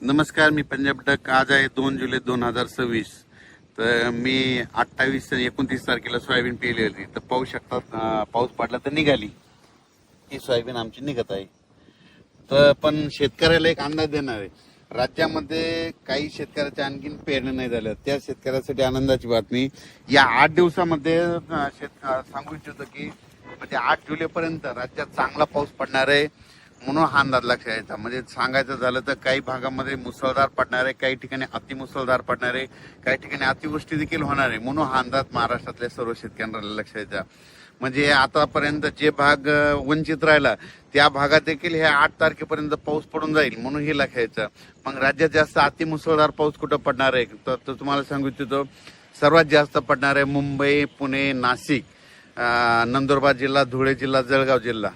नमस्कार, मी पंजाब डक. आज आहे 2 जुलै 2026. तर मी 28 आणि 29 तारखेला सोयाबीन पेरली होती. तर पाहू शकतात, पाऊस पडला तर निघाली ही सोयाबीन आमची निघत आहे. तर पण शेतकऱ्याला एक अंदाज देणार आहे. राज्यामध्ये काही शेतकऱ्याच्या आणखीन पेरणी नाही झाल्या, त्या शेतकऱ्यासाठी आनंदाची बातमी. या 8 दिवसामध्ये सांगू इच्छितो की म्हणजे 8 जुलैपर्यंत राज्यात चांगला पाऊस पडणार आहे, म्हणून हा अंदाज लक्षात यायचा. म्हणजे सांगायचं झालं तर काही भागामध्ये मुसळधार पडणार आहे, काही ठिकाणी अतिमुसळधार पडणार आहे, काही ठिकाणी अतिवृष्टी देखील होणार आहे, म्हणून हा अंदाज महाराष्ट्रातल्या सर्व शेतकऱ्यांना लक्षात यायचा. म्हणजे आतापर्यंत जे भाग वंचित राहिला त्या भागात देखील हे 8 तारखेपर्यंत पाऊस पडून जाईल, म्हणून हे लक्षात यायचं. मग राज्यात जास्त अतिमुसळधार पाऊस कुठं पडणार आहे तर तुम्हाला सांगू इच्छितो, सर्वात जास्त पडणार आहे मुंबई, पुणे, नाशिक, नंदुरबार जिल्हा, धुळे जिल्हा, जळगाव जिल्हा,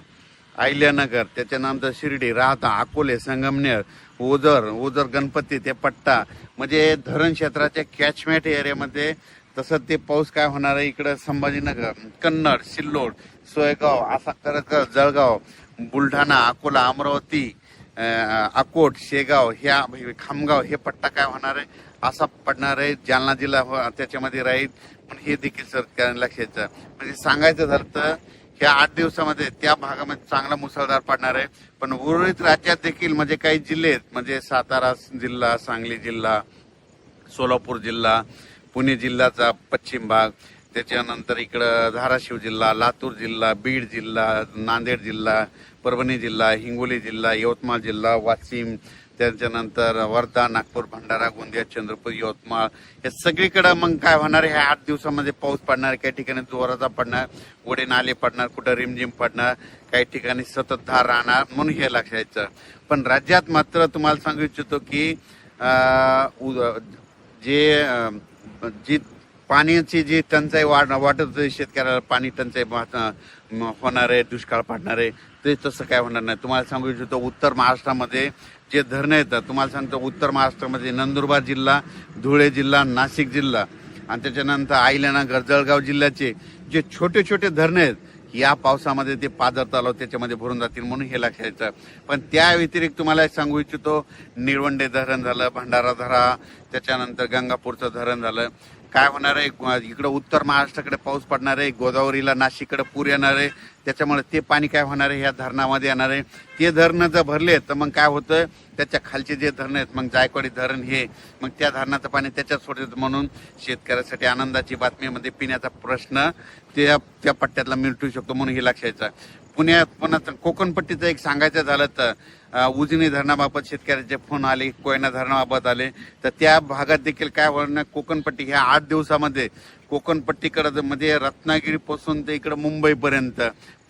अहिल्यानगर, त्याच्यानंतर शिर्डी, राहता, अकोले, संगमनेर, ओझर गणपती ते पट्टा, म्हणजे धरण क्षेत्राच्या कॅचमेंट एरियामध्ये. तसं ते पाऊस काय होणार आहे इकडं संभाजीनगर, कन्नड, सिल्लोड, सोयगाव, असा करत करत जळगाव, बुलढाणा, अकोला, अमरावती, अकोट, शेगाव, ह्या खामगाव हे पट्टा काय होणार आहे असा पडणार आहे. जालना जिल्हा त्याच्यामध्ये राहील, पण हे देखील सरकारने लक्षात. म्हणजे सांगायचं झालं तर या 8 दिवसामध्ये त्या भागामध्ये चांगला मुसळधार पडणार आहे. पण उर्वरित राज्यात देखील म्हणजे काही जिल्हे म्हणजे सातारा जिल्हा, सांगली जिल्हा, सोलापूर जिल्हा, पुणे जिल्ह्याचा पश्चिम भाग, त्याच्यानंतर इकडं धाराशिव जिल्हा, लातूर जिल्हा, बीड जिल्हा, नांदेड जिल्हा, परभणी जिल्हा, हिंगोली जिल्हा, यवतमाळ जिल्हा, वाशिम, त्याच्यानंतर वर्धा, नागपूर, भंडारा, गोंदिया, चंद्रपूर, यवतमाळ, हे सगळीकडे मग काय होणार आहे, ह्या 8 दिवसामध्ये पाऊस पडणार. काही ठिकाणी जोराचा पडणार, ओढे नाले पडणार, कुठं रिमझिम पडणार, काही ठिकाणी सततधार राहणार, म्हणून हे लक्षात यायचं. पण राज्यात मात्र तुम्हाला सांगू इच्छितो की जी पाण्याची जी टंचाई वाटत शेतकऱ्याला, पाणी टंचाई होणार आहे, दुष्काळ पडणार आहे, ते तसं काय होणार नाही. तुम्हाला सांगू इच्छितो, उत्तर महाराष्ट्रामध्ये जे धरणं येतात, तुम्हाला सांगतो उत्तर महाराष्ट्रामध्ये नंदुरबार जिल्हा, धुळे जिल्हा, नाशिक जिल्हा आणि त्याच्यानंतर अहिल्यानगर, जळगाव जिल्ह्याचे जे छोटे छोटे धरणं आहेत, या पावसामध्ये ते पाझर तलाव त्याच्यामध्ये भरून जातील, म्हणून हे लक्षात यायचं. पण त्या व्यतिरिक्त तुम्हाला सांगू इच्छितो, निळवंडे धरण झालं, भंडारा धरा, त्याच्यानंतर गंगापूरचं धरण झालं. काय होणार आहे, इकडं उत्तर महाराष्ट्राकडे पाऊस पडणार आहे, गोदावरीला, नाशिककडे पूर येणार आहे, त्याच्यामुळे ते पाणी काय होणार आहे ह्या धरणामध्ये येणार आहे. ते धरणं जर भरले तर मग काय होतं, त्याच्या खालचे जे धरणं आहेत, मग जायकवाडी धरण हे, मग त्या धरणाचं पाणी त्याच्यात सोडतं, म्हणून शेतकऱ्यासाठी आनंदाची बातमी. म्हणजे पिण्याचा प्रश्न त्या पट्ट्यातला मिटू शकतो, म्हणून हे लक्षात. पुण्यात पुन्हा कोकणपट्टीचं एक सांगायचं झालं तर उजनी धरणाबाबत शेतकऱ्याचे फोन आले, कोयना धरणाबाबत आले, तर त्या भागात देखील काय होणार, कोकणपट्टी ह्या 8 दिवसामध्ये कोकणपट्टीकडे म्हणजे रत्नागिरीपासून ते इकडे मुंबईपर्यंत,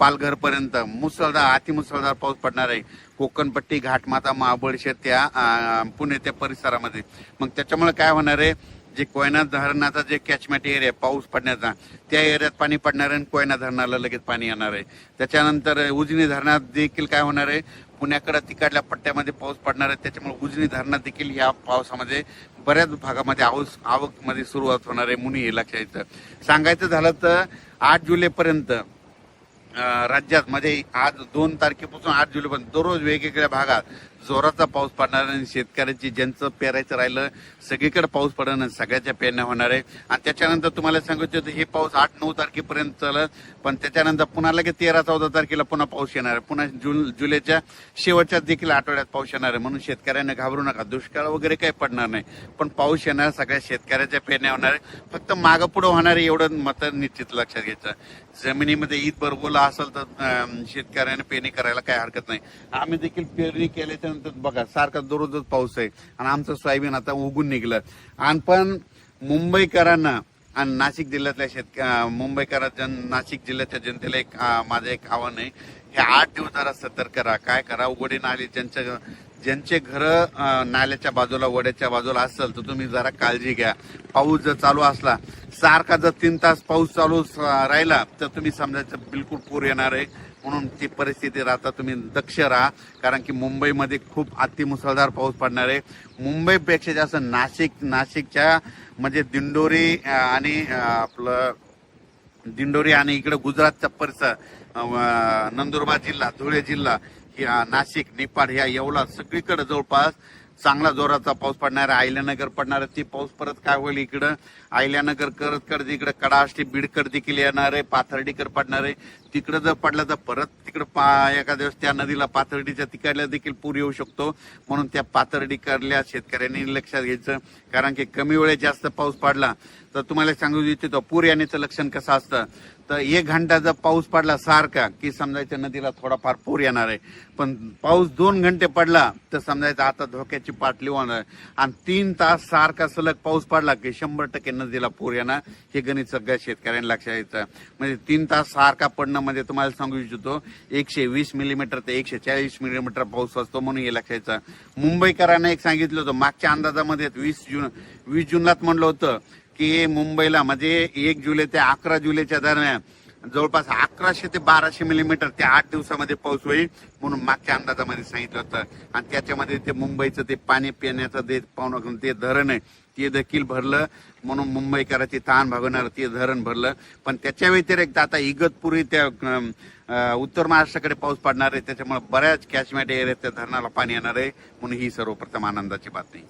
पालघरपर्यंत मुसळधार, अतिमुसळधार पाऊस पडणार आहे. कोकणपट्टी, घाटमाता, महाबळेश्वर, त्या पुणे त्या परिसरामध्ये. मग त्याच्यामुळे काय होणार आहे, जे कोयना धरणाचा जे कॅचमेंट एरिया पाऊस पडण्याचा, त्या एरियात पाणी पडणार आहे आणि कोयना धरणाला लगेच पाणी येणार आहे. त्याच्यानंतर उजनी धरणात देखील काय होणार आहे, पुण्याकडे तिकडल्या पट्ट्यामध्ये पाऊस पडणार आहे, त्याच्यामुळे उजनी धरणात देखील या पावसामध्ये बऱ्याच भागामध्ये आवक मध्ये सुरुवात होणार आहे, म्हणून हे लक्षात यायचं. सांगायचं झालं तर 8 जुलैपर्यंत राज्यात म्हणजे आज 2 तारखेपासून 8 जुलैपर्यंत दररोज वेगवेगळ्या भागात जोराचा पाऊस पडणार आणि शेतकऱ्यांची ज्यांचं पेरायचं राहिलं सगळीकडे पाऊस पडणार, सगळ्याच्या पेरण्या होणार आहे. आणि त्याच्यानंतर तुम्हाला सांगितलं हे पाऊस 8-9 तारखेपर्यंत चालत, पण त्याच्यानंतर पुन्हा लगेच 13-14 तारखेला पुन्हा पाऊस येणार आहे. पुन्हा जुलैच्या शेवटच्या देखील आठवड्यात पाऊस येणार आहे, म्हणून शेतकऱ्यांना घाबरू नका. दुष्काळ वगैरे काही पडणार नाही, पण पाऊस येणार, सगळ्या शेतकऱ्याच्या पेरण्या होणार आहे. फक्त मागं पुढं होणार आहे एवढं मात्र निश्चित लक्षात घ्यायचं. जमिनीमध्ये ईदभर ओला असेल तर शेतकऱ्याने पेरणी करायला काही हरकत नाही. आम्ही देखील पेरणी केल्याच्या नंतर बघा सारखा दररोजच पाऊस आहे आणि आमचं सोयाबीन आता उगून निघलं. आणि पण मुंबईकरांना आणि नाशिक जिल्ह्यातल्या मुंबईकरांच्या, नाशिक जिल्ह्याच्या जनतेला एक माझं एक आव्हान आहे, हे 8 दिवस जरा सतर्क करा. काय करा, उघडे नाले ज्यांचे घर नाल्याच्या बाजूला, वड्याच्या बाजूला असेल तर तुम्ही जरा काळजी घ्या. पाऊस जर चालू असला, सारखा जर 3 तास पाऊस चालू राहिला तर तुम्ही समजायचं बिलकुल पूर येणार आहे, म्हणून ती परिस्थिती राहता तुम्ही दक्ष राहा. कारण की मुंबईमध्ये खूप अतिमुसळधार पाऊस पडणार आहे. मुंबईपेक्षा जास्त नाशिकच्या म्हणजे दिंडोरी आणि इकडे गुजरातचा परिसर, नंदुरबार जिल्हा, धुळे जिल्हा, नाशिक, निपाड, ह्या येवला सगळीकडे जवळपास चांगला जोराचा पाऊस पडणार आहे. अहिल्यानगर पडणार आहे. ते पाऊस परत काय होईल इकडं अहिल्यानगर करत इकडे कडाष्टी बीडकर देखील येणार आहे. पाथर्डीकर पडणार आहे. तिकडं जर पडला तर परत तिकडं एका दिवस त्या नदीला पाथर्डीच्या तिकडल्या देखील पूर येऊ शकतो. म्हणून त्या पाथर्डीकरल्या शेतकऱ्यांनी लक्षात घ्यायचं. कारण की कमी वेळेत जास्त पाऊस पडला तर तुम्हाला सांगू इच्छितो पूर येण्याचं लक्षण कसं असतं. तर 1 घंटा जर पाऊस पडला सारखा की समजायचं नदीला थोडाफार पूर येणार आहे. पण पाऊस 2 घंटे पडला तर समजायचं आता धोक्याची पातळी होणार आहे. आणि 3 तास सारखा सलग पाऊस पडला की 100% नदीला पूर येणार. हे गणित सगळ्या शेतकऱ्यांना लक्षात यायचं. म्हणजे 3 तास सारखा पडणं म्हणजे तुम्हाला सांगू इच्छितो 120 मिलीमीटर ते 140 मिलीमीटर पाऊस असतो. म्हणून हे लक्षात यायचं. मुंबईकरांना एक सांगितलं होतं मागच्या अंदाजामध्ये 20 जूनलाच म्हणलं होतं की मुंबईला म्हणजे 1 जुलै ते 11 जुलैच्या दरम्यान जवळपास 1100 ते 1200 मिलीमीटर त्या 8 दिवसामध्ये पाऊस होईल म्हणून मागच्या अंदाजामध्ये सांगितलं होतं. आणि त्याच्यामध्ये ते मुंबईचं ते पाणी पिण्याचं ते धरण आहे ते देखील भरलं. म्हणून मुंबईकरांची ताण भागवणार ते धरण भरलं. पण त्याच्या व्यतिरिक्त आता इगतपुरी त्या उत्तर महाराष्ट्राकडे पाऊस पडणार आहे. त्याच्यामुळे बऱ्याच कॅचमेट एरियात त्या धरणाला पाणी येणार आहे. म्हणून ही सर्वप्रथम आनंदाची बातमी.